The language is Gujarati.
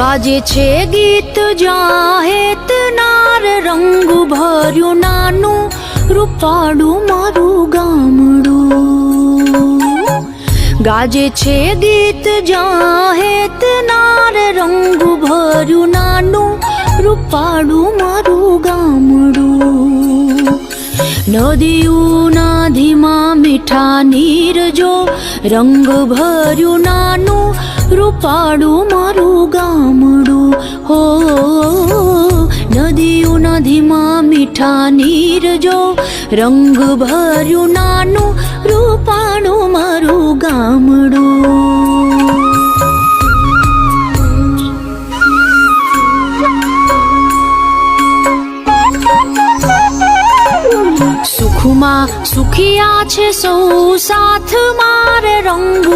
ગાજે છે ગીત જાહેત નાર રંગ ભર્યું નાનું રૂપાળું મારું ગામડું. ગાજે છે ગીત જાહેત નાર રંગ ભર્યું નાનું રૂપાળું મારું ગામડું. નદીઓના ધીમા મીઠા નીર જો રંગ ભર્યું નાનું રૂપાળું મારું ગામડું. હો નદીઓના ધીમા મીઠા નીર જો રંગ ભર્યું નાનું રૂપાળું મારું ગામડું. સુખમાં સુખિયા છે સૌ સાથ મારે રંગ